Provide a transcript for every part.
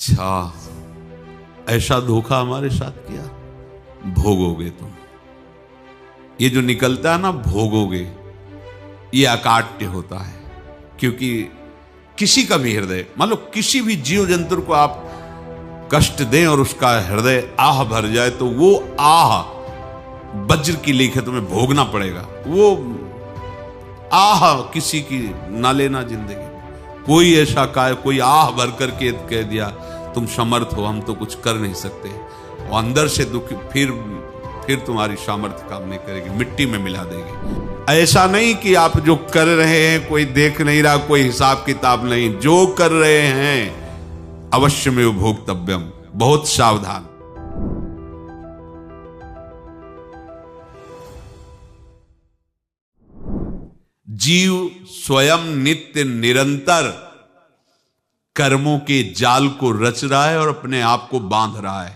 अच्छा, ऐसा धोखा हमारे साथ किया, भोगोगे तुम। ये जो निकलता है ना भोगोगे, ये अकाट्य होता है। क्योंकि किसी का भी हृदय, मान लो किसी भी जीव जंतु को आप कष्ट दें और उसका हृदय आह भर जाए, तो वो आह वज्र की लेख है, तुम्हें भोगना पड़ेगा। वो आह किसी की ना लेना जिंदगी। कोई ऐसा कोई आह भर करके कह दिया तुम समर्थ हो, हम तो कुछ कर नहीं सकते, और अंदर से दुख, फिर तुम्हारी सामर्थ्य काम नहीं करेगी, मिट्टी में मिला देगी। ऐसा नहीं कि आप जो कर रहे हैं कोई देख नहीं रहा, कोई हिसाब किताब नहीं, जो कर रहे हैं अवश्य में भोक्तव्यम, बहुत सावधान। जीव स्वयं नित्य निरंतर कर्मों के जाल को रच रहा है और अपने आप को बांध रहा है।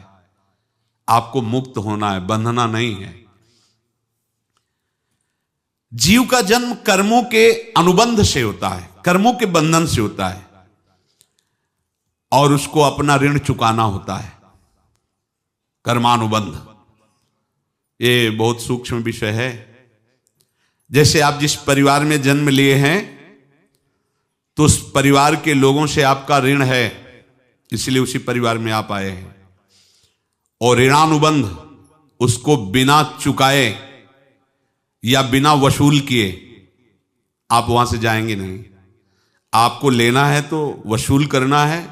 आपको मुक्त होना है, बंधना नहीं है। जीव का जन्म कर्मों के अनुबंध से होता है, कर्मों के बंधन से होता है, और उसको अपना ऋण चुकाना होता है। कर्मानुबंध ये बहुत सूक्ष्म विषय है। जैसे आप जिस परिवार में जन्म लिए हैं, तो उस परिवार के लोगों से आपका ऋण है, इसलिए उसी परिवार में आप आए हैं। और ऋणानुबंध, उसको बिना चुकाए या बिना वसूल किए आप वहां से जाएंगे नहीं। आपको लेना है तो वसूल करना है,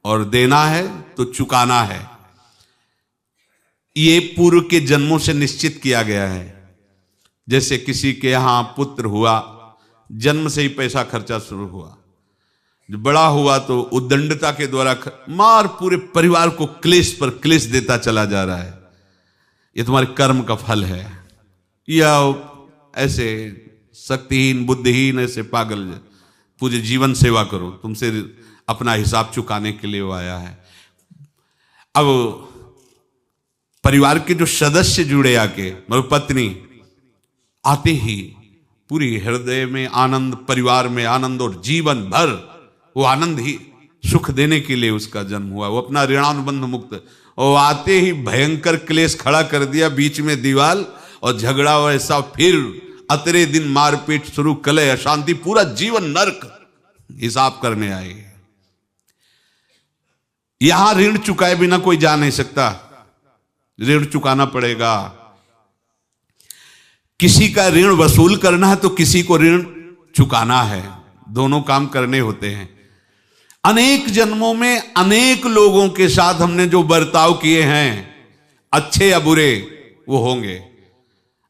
और देना है तो चुकाना है। ये पूर्व के जन्मों से निश्चित किया गया है। जैसे किसी के यहां पुत्र हुआ, जन्म से ही पैसा खर्चा शुरू हुआ, बड़ा हुआ तो उद्दंडता के द्वारा मार पूरे परिवार को क्लेश पर क्लेश देता चला जा रहा है। ये तुम्हारे कर्म का फल है। या ऐसे शक्तिहीन बुद्धिहीन ऐसे पागल पूरे जीवन सेवा करो, तुमसे अपना हिसाब चुकाने के लिए वो आया है। अब परिवार के जो सदस्य जुड़े आके, मतलब पत्नी आते ही पूरी हृदय में आनंद, परिवार में आनंद, और जीवन भर वो आनंद ही सुख देने के लिए उसका जन्म हुआ। वो अपना ऋणानुबंध मुक्त, और आते ही भयंकर क्लेश खड़ा कर दिया, बीच में दीवाल और झगड़ा वैसा, फिर अतरे दिन मारपीट शुरू, कलह अशांति, पूरा जीवन नरक हिसाब करने आए। यहां ऋण चुकाए बिना कोई जा नहीं सकता, ऋण चुकाना पड़ेगा। किसी का ऋण वसूल करना है तो किसी को ऋण चुकाना है, दोनों काम करने होते हैं। अनेक जन्मों में अनेक लोगों के साथ हमने जो बर्ताव किए हैं, अच्छे या बुरे, वो होंगे।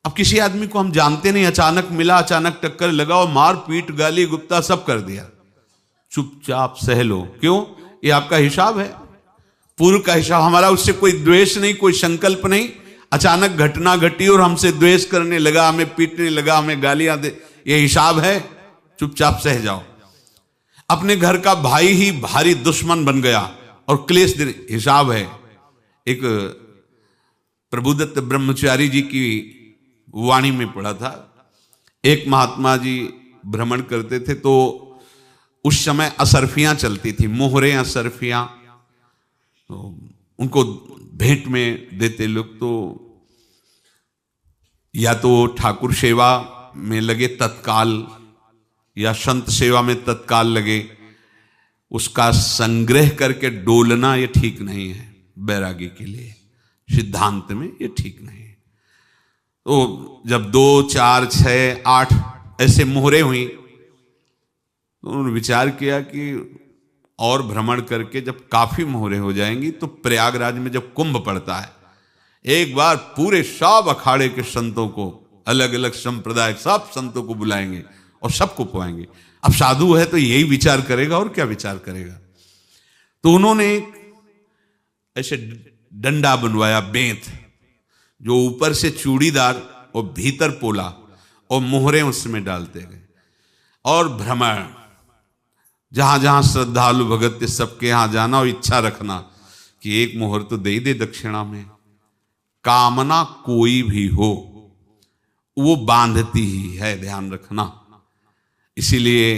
अब किसी आदमी को हम जानते नहीं, अचानक मिला, अचानक टक्कर लगा और मार पीट गाली गुप्ता सब कर दिया, चुपचाप सह लो। क्यों? ये आपका हिसाब है, पूर्व का हिसाब। हमारा उससे कोई द्वेष नहीं, कोई संकल्प नहीं। अचानक घटना घटी और हमसे द्वेष करने लगा, हमें पीटने लगा, हमें गालियां दे, ये हिसाब है, चुपचाप सह जाओ। अपने घर का भाई ही भारी दुश्मन बन गया और क्लेश दे, हिसाब है। एक प्रभुदत्त ब्रह्मचारी जी की वाणी में पढ़ा था, एक महात्मा जी भ्रमण करते थे, तो उस समय असरफियां चलती थी, मोहरे असरफियां, तो उनको भेंट में देते लोग। तो या तो ठाकुर सेवा में लगे तत्काल, या संत सेवा में तत्काल लगे, उसका संग्रह करके डोलना ये ठीक नहीं है। बैरागी के लिए सिद्धांत में ये ठीक नहीं है। तो जब 2, 4, 6, 8 ऐसे मोहरे हुई, तो उन्होंने विचार किया कि और भ्रमण करके जब काफी मोहरे हो जाएंगी तो प्रयागराज में जब कुंभ पड़ता है, एक बार पूरे सब अखाड़े के संतों को, अलग अलग संप्रदाय सब संतों को बुलाएंगे और सबको पुआएंगे। अब साधु है तो यही विचार करेगा, और क्या विचार करेगा। तो उन्होंने ऐसे डंडा बनवाया, बेंत, जो ऊपर से चूड़ीदार और भीतर पोला, और मोहरे उसमें डालते गए। और भ्रमण, जहां जहां श्रद्धालु भगत थे सबके यहां जाना, और इच्छा रखना कि एक मोहर तो दे ही दे दक्षिणा में। कामना कोई भी हो वो बांधती ही है, ध्यान रखना। इसीलिए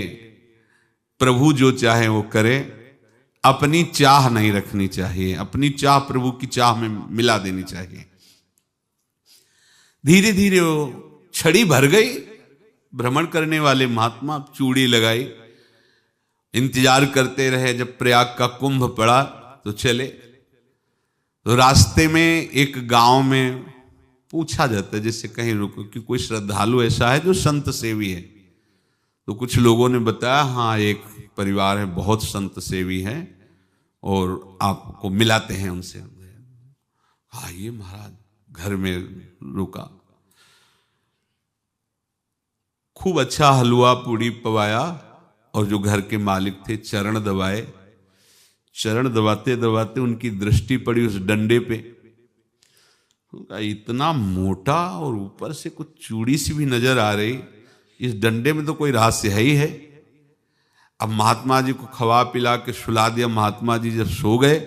प्रभु जो चाहे वो करे, अपनी चाह नहीं रखनी चाहिए, अपनी चाह प्रभु की चाह में मिला देनी चाहिए। धीरे धीरे वो छड़ी भर गई। भ्रमण करने वाले महात्मा चूड़ी लगाई, इंतजार करते रहे। जब प्रयाग का कुंभ पड़ा तो चले। तो रास्ते में एक गांव में पूछा जाता है, जैसे कहीं रुको कि कोई श्रद्धालु ऐसा है जो संत सेवी है। तो कुछ लोगों ने बताया, हाँ एक परिवार है बहुत संत सेवी है और आपको मिलाते हैं उनसे। आइए महाराज, घर में रुका, खूब अच्छा हलवा पूड़ी पवाया और जो घर के मालिक थे चरण दबाए। चरण दबाते दबाते उनकी दृष्टि पड़ी उस डंडे पे। इतना मोटा और ऊपर से कुछ चूड़ी सी भी नजर आ रही, इस डंडे में तो कोई रहस्य है ही है। अब महात्मा जी को खवा पिला के सुला दिया। महात्मा जी जब सो गए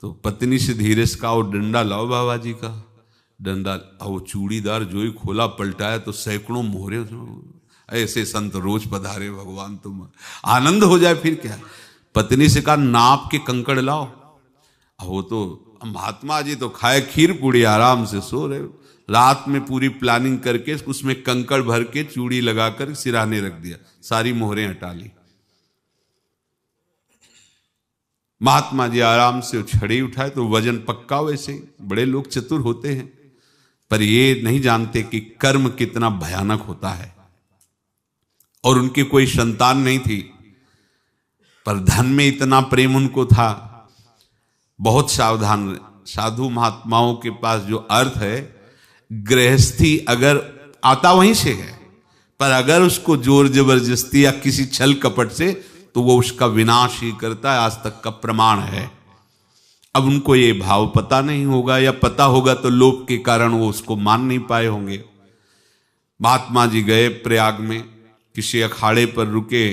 तो पत्नी से धीरे से कहा, वो डंडा लाओ बाबा जी का डंडा। वो चूड़ीदार जो ही खोला पलटाया तो सैकड़ों मोहरे। ऐसे संत रोज पधारे भगवान, तुम आनंद हो जाए फिर क्या। पत्नी से कहा, नाप के कंकड़ लाओ। वो तो महात्मा जी तो खाए खीर पूड़ी, आराम से सो रहे। रात में पूरी प्लानिंग करके उसमें कंकड़ भर के चूड़ी लगाकर सिराने रख दिया, सारी मोहरें हटा ली। महात्मा जी आराम से छड़ी उठाए तो वजन पक्का। वैसे बड़े लोग चतुर होते हैं, पर ये नहीं जानते कि कर्म कितना भयानक होता है। और उनकी कोई संतान नहीं थी, पर धन में इतना प्रेम उनको था। बहुत सावधान। साधु महात्माओं के पास जो अर्थ है, गृहस्थी अगर आता वहीं से है, पर अगर उसको जोर जबरदस्ती या किसी छल कपट से, तो वो उसका विनाश ही करता है। आज तक का प्रमाण है। अब उनको ये भाव पता नहीं होगा, या पता होगा तो लोभ के कारण वो उसको मान नहीं पाए होंगे। महात्मा जी गए प्रयाग में, किसी अखाड़े पर रुके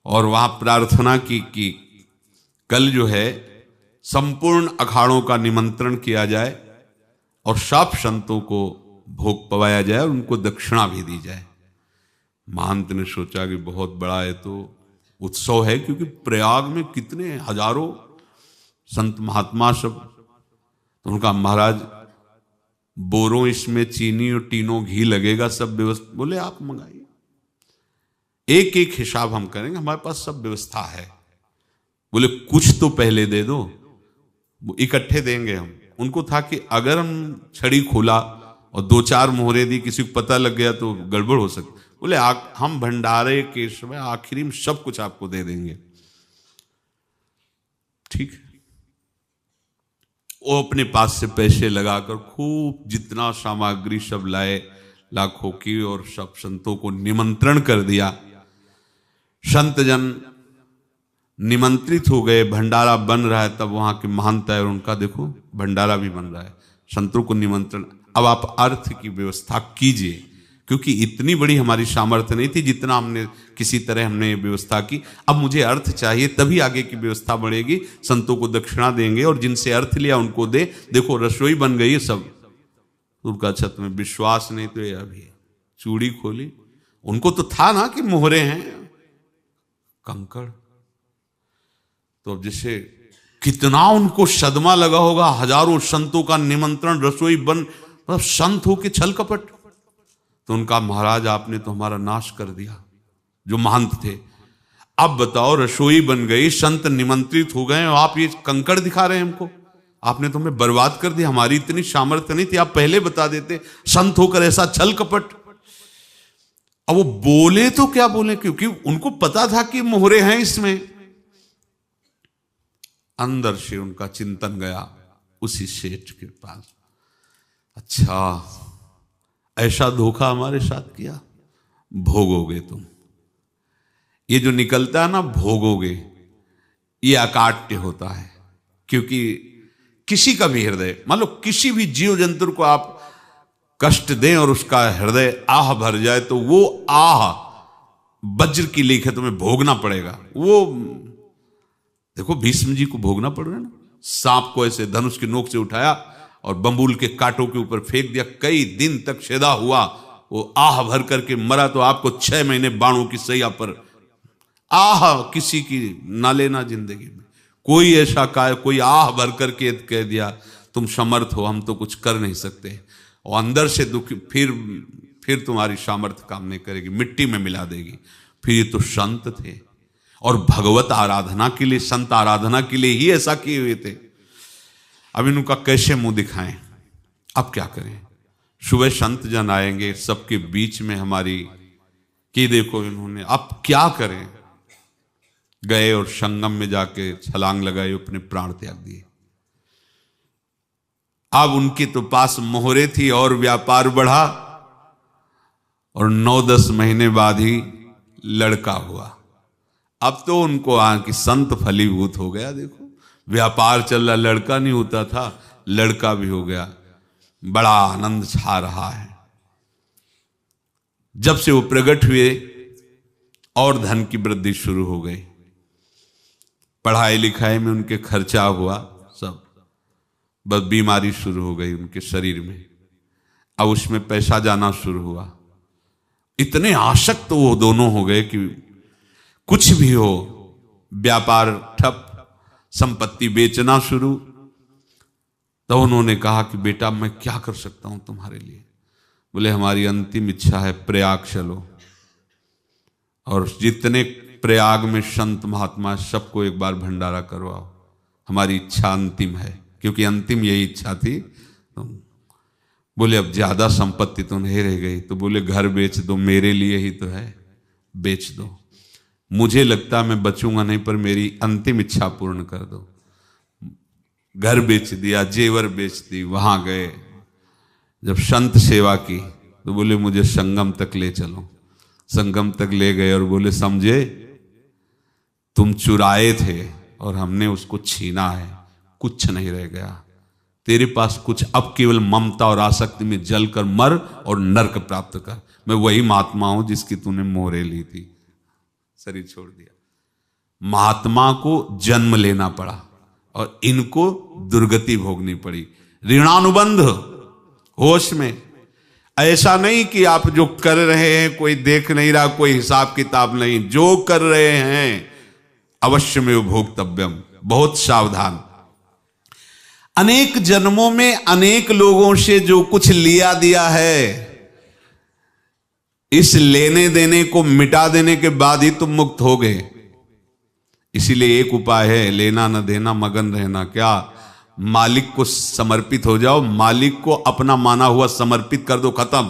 और वहां प्रार्थना की कि कल जो है संपूर्ण अखाड़ों का निमंत्रण किया जाए और सब संतों को भोग पवाया जाए और उनको दक्षिणा भी दी जाए। महंत ने सोचा कि बहुत बड़ा है तो उत्सव है, क्योंकि प्रयाग में कितने हजारों संत महात्मा सब। तो उनका महाराज बोरों इसमें चीनी और टीनों घी लगेगा, सब व्यवस्था। बोले आप मंगाइए, एक एक हिसाब हम करेंगे, हमारे पास सब व्यवस्था है। बोले कुछ तो पहले दे दो, इकट्ठे देंगे हम। उनको था कि अगर हम छड़ी खोला और दो चार मोहरे दी, किसी को पता लग गया तो गड़बड़ हो सकती। बोले हम भंडारे के समय आखिरी में सब कुछ आपको दे देंगे। ठीक है। वो अपने पास से पैसे लगाकर खूब जितना सामग्री सब लाए, लाखों की, और सब संतों को निमंत्रण कर दिया। संत जन निमंत्रित हो गए, भंडारा बन रहा है। तब वहां के महंत है और उनका देखो भंडारा भी बन रहा है, संतों को निमंत्रण। अब आप अर्थ की व्यवस्था कीजिए, क्योंकि इतनी बड़ी हमारी सामर्थ्य नहीं थी जितना हमने किसी तरह हमने व्यवस्था की। अब मुझे अर्थ चाहिए, तभी आगे की व्यवस्था बढ़ेगी। संतों को दक्षिणा देंगे और जिनसे अर्थ लिया उनको दे। देखो रसोई बन गई है सब। उनका छत में विश्वास नहीं तो ये अभी चूड़ी खोली। उनको तो था ना कि मोहरे हैं, कंकड़। तो अब जैसे कितना उनको सदमा लगा होगा, हजारों संतों का निमंत्रण, रसोई बन, मतलब संत हो के छल कपट। तो उनका महाराज आपने तो हमारा नाश कर दिया, जो महंत थे। अब बताओ रसोई बन गई, संत निमंत्रित हो गए, आप ये कंकड़ दिखा रहे हैं हमको। आपने तो हमें बर्बाद कर दिया, हमारी इतनी सामर्थ्य नहीं थी, आप पहले बता देते। संत होकर ऐसा छल कपट। अब वो बोले तो क्या बोले, क्योंकि उनको पता था कि मोहरे हैं इसमें। अंदर से उनका चिंतन गया उसी सेठ के पास, अच्छा ऐसा धोखा हमारे साथ किया, भोगोगे तुम। ये जो निकलता है ना भोगोगे, ये अकाट्य होता है। क्योंकि किसी का भी हृदय, मान लो किसी भी जीव जंतु को आप कष्ट दें और उसका हृदय आह भर जाए, तो वो आह वज्र की लेख है, तुम्हें भोगना पड़ेगा। वो देखो भीष्म जी को भोगना पड़ रहा है ना। सांप को ऐसे धनुष की नोक से उठाया और बंबूल के कांटों के ऊपर फेंक दिया, कई दिन तक छेदा हुआ, वो आह भर करके मरा। तो आपको 6 महीने बाणों की सैया पर आह किसी की ना लेना जिंदगी में। कोई ऐसा कोई आह भर करके कह दिया तुम समर्थ हो, हम तो कुछ कर नहीं सकते, और अंदर से दुखी, फिर तुम्हारी सामर्थ्य काम नहीं करेगी, मिट्टी में मिला देगी। फिर ये तो संत थे और भगवत आराधना के लिए, संत आराधना के लिए ही ऐसा किए हुए थे। अब इनका कैसे मुंह दिखाएं, अब क्या करें। सुबह संत जन आएंगे, सबके बीच में हमारी कि देखो इन्होंने, अब क्या करें। गए और संगम में जाके छलांग लगाई, अपने प्राण त्याग दिए। अब उनके तो पास मोहरे थी और व्यापार बढ़ा, और 9-10 महीने बाद ही लड़का हुआ। अब तो उनको कि संत फलीभूत हो गया। देखो व्यापार चल रहा, लड़का नहीं होता था, लड़का भी हो गया, बड़ा आनंद छा रहा है। जब से वो प्रकट हुए और धन की वृद्धि शुरू हो गई, पढ़ाई लिखाई में उनके खर्चा हुआ सब, बस बीमारी शुरू हो गई उनके शरीर में। अब उसमें पैसा जाना शुरू हुआ। इतने आसक्त तो वो दोनों हो गए कि कुछ भी हो, व्यापार ठप, संपत्ति बेचना शुरू। तो उन्होंने कहा कि बेटा मैं क्या कर सकता हूं तुम्हारे लिए। बोले हमारी अंतिम इच्छा है प्रयाग चलो, और जितने प्रयाग में संत महात्मा सबको एक बार भंडारा करवाओ, हमारी इच्छा अंतिम है, क्योंकि अंतिम यही इच्छा थी। बोले अब ज्यादा संपत्ति तो नहीं रह गई, तो बोले घर बेच दो, मेरे लिए ही तो है, बेच दो। मुझे लगता मैं बचूंगा नहीं, पर मेरी अंतिम इच्छा पूर्ण कर दो। घर बेच दिया, जेवर बेच दी। वहां गए, जब संत सेवा की तो बोले मुझे संगम तक ले चलो। संगम तक ले गए और बोले समझे तुम चुराए थे और हमने उसको छीना है, कुछ नहीं रह गया तेरे पास कुछ, अब केवल ममता और आसक्ति में जलकर मर और नरक प्राप्त कर। मैं वही महात्मा हूं जिसकी तूने मोहरे ली थी, शरीर छोड़ दिया। महात्मा को जन्म लेना पड़ा और इनको दुर्गति भोगनी पड़ी। ऋणानुबंध, होश में। ऐसा नहीं कि आप जो कर रहे हैं कोई देख नहीं रहा, कोई हिसाब किताब नहीं, जो कर रहे हैं अवश्य में भोक्तव्यम। बहुत सावधान। अनेक जन्मों में अनेक लोगों से जो कुछ लिया दिया है, इस लेने देने को मिटा देने के बाद ही तुम मुक्त हो गए। इसीलिए एक उपाय है, लेना न देना मगन रहना। क्या? मालिक को समर्पित हो जाओ, मालिक को अपना माना हुआ समर्पित कर दो, खत्म।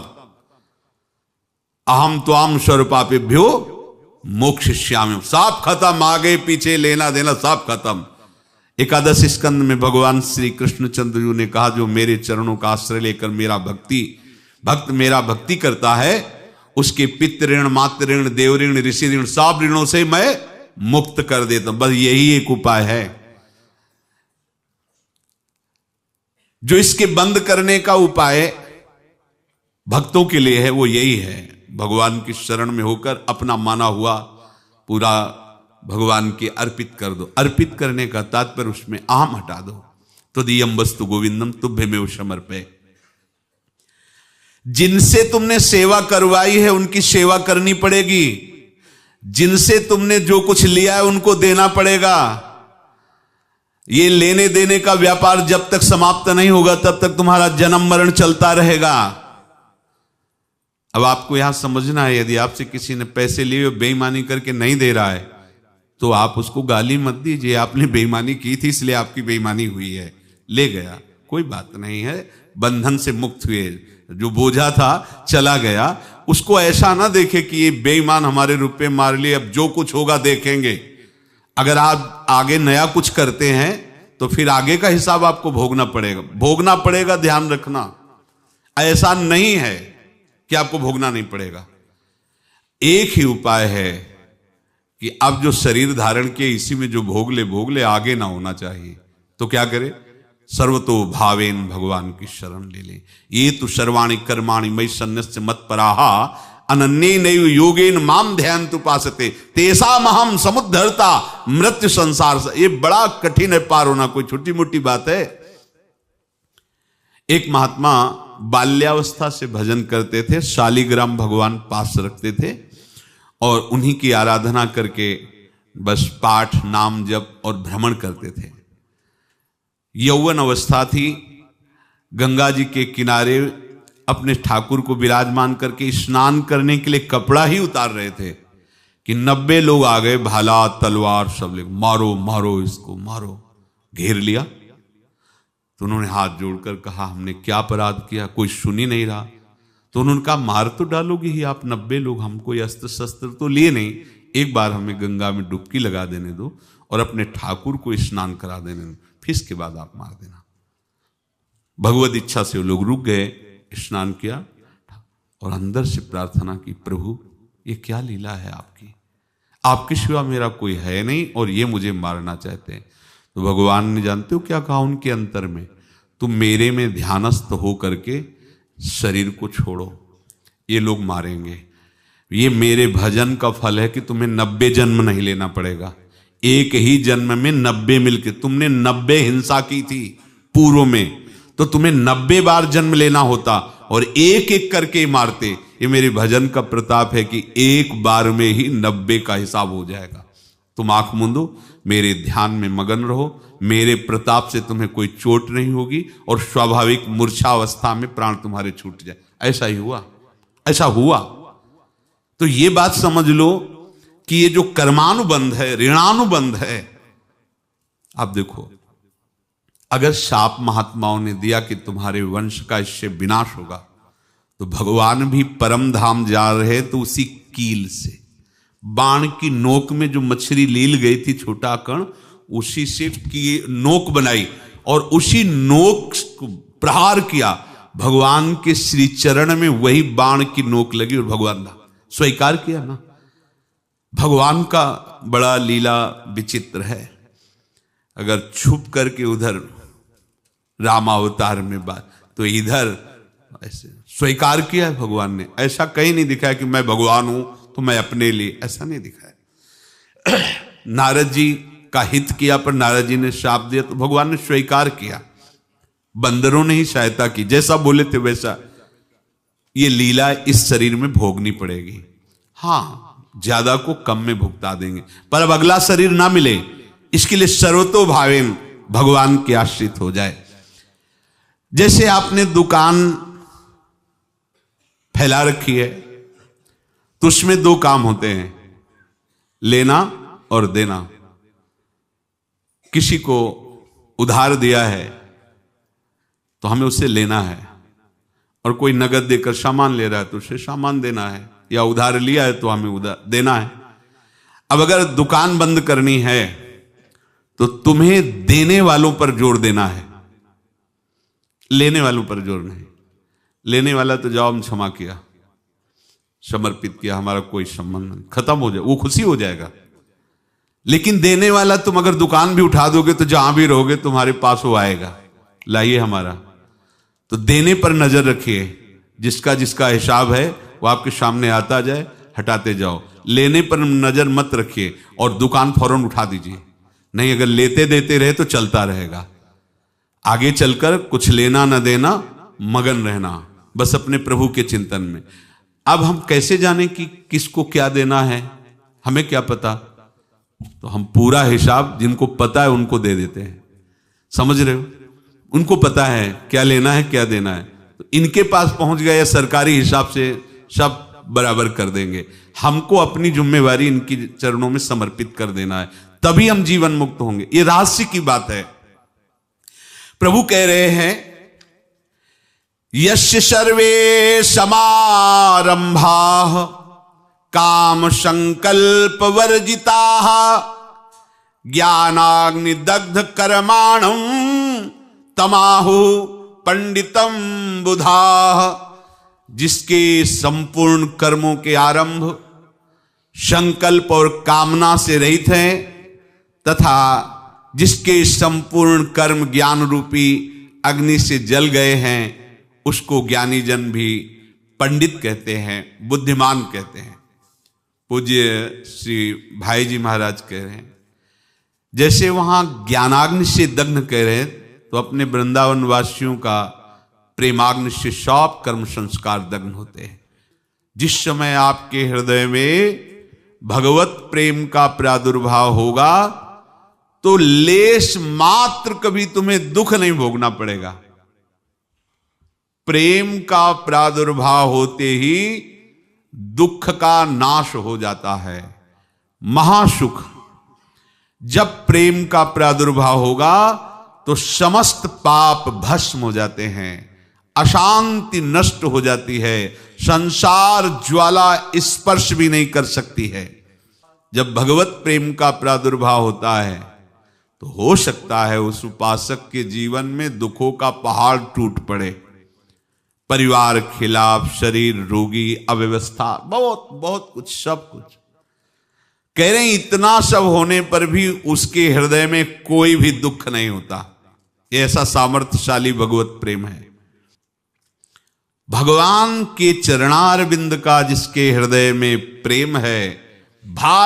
अहम त्वाम स्वरूपापेभ्यो मोक्षयिष्यामि, सब खत्म। आगे पीछे लेना देना सब खत्म। एकादश स्कंद में भगवान श्री कृष्णचंद्र जी ने कहा जो मेरे चरणों का आश्रय लेकर भक्त मेरा भक्ति करता है, उसके पितृ ऋण, मातृ ऋण, देव ऋण, ऋषि ऋण, सब ऋणों से मैं मुक्त कर देता हूं। बस यही एक उपाय है जो इसके बंद करने का उपाय भक्तों के लिए है, वो यही है। भगवान की शरण में होकर अपना माना हुआ पूरा भगवान के अर्पित कर दो। अर्पित करने का तात्पर्य उसमें अहम हटा दो। तो दियम वस्तु गोविंदम तुभ्यमेव समर्पये। जिनसे तुमने सेवा करवाई है उनकी सेवा करनी पड़ेगी। जिनसे तुमने जो कुछ लिया है उनको देना पड़ेगा। ये लेने देने का व्यापार जब तक समाप्त नहीं होगा तब तक तुम्हारा जन्म मरण चलता रहेगा। अब आपको यहां समझना है, यदि आपसे किसी ने पैसे लिए बेईमानी करके नहीं दे रहा है तो आप उसको गाली मत दीजिए। आपने बेईमानी की थी इसलिए आपकी बेईमानी हुई है, ले गया, कोई बात नहीं है, बंधन से मुक्त हुए। जो बोझा था चला गया। उसको ऐसा ना देखे कि ये बेईमान हमारे रुपए मार लिए, अब जो कुछ होगा देखेंगे। अगर आप आगे नया कुछ करते हैं तो फिर आगे का हिसाब आपको भोगना पड़ेगा, ध्यान रखना। ऐसा नहीं है कि आपको भोगना नहीं पड़ेगा। एक ही उपाय है कि अब जो शरीर धारण किए इसी में जो भोग ले, आगे ना होना चाहिए। तो क्या करे? सर्वतो भावेन भगवान की शरण ले ले। ये तो सर्वाणि कर्माणि मयि सन्न्यस्य मत्पराः अनन्येनैव योगेन माम ध्यायन्तु उपासते तेषामहं समुद्धर्ता मृत्यु संसार से। ये बड़ा कठिन है पार होना, कोई छोटी मोटी बात है। एक महात्मा बाल्यावस्था से भजन करते थे, शालिग्राम भगवान पास रखते थे और उन्हीं की आराधना करके बस पाठ नाम जप और भ्रमण करते थे। यौवन अवस्था थी, गंगा जी के किनारे अपने ठाकुर को विराजमान करके स्नान करने के लिए कपड़ा ही उतार रहे थे कि 90 लोग आ गए, भाला तलवार सब ले, मारो मारो इसको मारो, घेर लिया। तो उन्होंने हाथ जोड़कर कहा हमने क्या अपराध किया, कोई सुन ही नहीं रहा। तो उन्होंने कहा मार तो डालोगे ही आप 90 लोग, हम कोई अस्त्र शस्त्र तो लिए नहीं, एक बार हमें गंगा में डुबकी लगा देने दो और अपने ठाकुर को स्नान करा देने दो, फिर इसके बाद आप मार देना। भगवत इच्छा से वो लोग रुक गए, स्नान किया और अंदर से प्रार्थना की, प्रभु ये क्या लीला है आपकी, आपके सिवा मेरा कोई है नहीं और ये मुझे मारना चाहते हैं। तो भगवान ने जानते हो क्या कहा उनके अंतर में, तुम मेरे में ध्यानस्थ हो करके शरीर को छोड़ो, ये लोग मारेंगे, ये मेरे भजन का फल है कि तुम्हें 90 जन्म नहीं लेना पड़ेगा, एक ही जन्म में 90 मिलके, तुमने 90 हिंसा की थी पूर्व में, तो तुम्हें 90 बार जन्म लेना होता और एक एक करके मारते। ये मेरे भजन का प्रताप है कि एक बार में ही 90 का हिसाब हो जाएगा। तुम आंख मूंदो, मेरे ध्यान में मगन रहो, मेरे प्रताप से तुम्हें कोई चोट नहीं होगी और स्वाभाविक मूर्छा अवस्था में प्राण तुम्हारे छूट जाए। ऐसा ही हुआ, ऐसा हुआ। तो ये बात समझ लो कि ये जो कर्मानुबंध है, ऋणानुबंध है। आप देखो, अगर शाप महात्माओं ने दिया कि तुम्हारे वंश का इससे विनाश होगा, तो भगवान भी परम धाम जा रहे तो उसी कील से, बाण की नोक में जो मछली लील गई थी छोटा कण, उसी से की नोक बनाई और उसी नोक को प्रहार किया, भगवान के श्री चरण में वही बाण की नोक लगी और भगवान ने स्वीकार किया ना। भगवान का बड़ा लीला विचित्र है। अगर छुप करके उधर रामावतार में बात, तो इधर ऐसे स्वीकार किया है भगवान ने। ऐसा कहीं नहीं दिखाया कि मैं भगवान हूं तो मैं अपने लिए, ऐसा नहीं दिखाया। नारद जी का हित किया पर नारद जी ने शाप दिया तो भगवान ने स्वीकार किया। बंदरों ने ही सहायता की, जैसा बोले थे वैसा। ये लीला इस शरीर में भोगनी पड़ेगी। हाँ, ज्यादा को कम में भुगता देंगे, पर अब अगला शरीर ना मिले, इसके लिए सर्वतो भावेन भगवान के आश्रित हो जाए। जैसे आपने दुकान फैला रखी है तो उसमें दो काम होते हैं, लेना और देना। किसी को उधार दिया है तो हमें उसे लेना है, और कोई नगद देकर सामान ले रहा है तो उसे सामान देना है, या उधार लिया है तो हमें उधार देना है। अब अगर दुकान बंद करनी है तो तुम्हें देने वालों पर जोर देना है, लेने वालों पर जोर नहीं। लेने वाला तो जाओ हम क्षमा किया, समर्पित किया, हमारा कोई संबंध नहीं, खत्म हो जाए, वो खुशी हो जाएगा। लेकिन देने वाला तुम अगर दुकान भी उठा दोगे तो जहां भी रहोगे तुम्हारे पास वो आएगा, लाइए हमारा। तो देने पर नजर रखिए, जिसका जिसका हिसाब है वो आपके सामने आता जाए, हटाते जाओ। लेने पर नजर मत रखिए और दुकान फौरन उठा दीजिए, नहीं अगर लेते देते रहे तो चलता रहेगा। आगे चलकर कुछ लेना न देना, मगन रहना बस अपने प्रभु के चिंतन में। अब हम कैसे जाने कि किसको क्या देना है, हमें क्या पता? तो हम पूरा हिसाब जिनको पता है उनको दे देते हैं, समझ रहे हो? उनको पता है क्या लेना है क्या देना है, तो इनके पास पहुंच गए, सरकारी हिसाब से सब बराबर कर देंगे। हमको अपनी जिम्मेवारी इनकी चरणों में समर्पित कर देना है, तभी हम जीवन मुक्त होंगे। ये रहस्य की बात है। प्रभु कह रहे हैं, यस्य सर्वे समारंभाः काम संकल्प वर्जिताः ज्ञानाग्नि दग्ध कर्माणं तमाहु पंडितम बुधाः। जिसके संपूर्ण कर्मों के आरंभ संकल्प और कामना से रहित हैं, तथा जिसके संपूर्ण कर्म ज्ञान रूपी अग्नि से जल गए हैं, उसको ज्ञानी जन भी पंडित कहते हैं, बुद्धिमान कहते हैं। पूज्य श्री भाई जी महाराज कह रहे हैं, जैसे वहां ज्ञानाग्नि से दग्ध कह रहे हैं, तो अपने वृंदावन वासियों का प्रेमाग्नि से सब कर्म संस्कार दग्ध होते हैं। जिस समय आपके हृदय में भगवत प्रेम का प्रादुर्भाव होगा तो लेश मात्र कभी तुम्हें दुख नहीं भोगना पड़ेगा। प्रेम का प्रादुर्भाव होते ही दुख का नाश हो जाता है, महासुख। जब प्रेम का प्रादुर्भाव होगा तो समस्त पाप भस्म हो जाते हैं, अशांति नष्ट हो जाती है, संसार ज्वाला स्पर्श भी नहीं कर सकती है। जब भगवत प्रेम का प्रादुर्भाव होता है तो हो सकता है उस उपासक के जीवन में दुखों का पहाड़ टूट पड़े, परिवार खिलाफ, शरीर रोगी, अव्यवस्था, बहुत बहुत कुछ, सब कुछ। कह रहे हैं इतना सब होने पर भी उसके हृदय में कोई भी दुख नहीं होता। ऐसा सामर्थ्यशाली भगवत प्रेम है। भगवान के चरणारविंद का जिसके हृदय में प्रेम है, भाव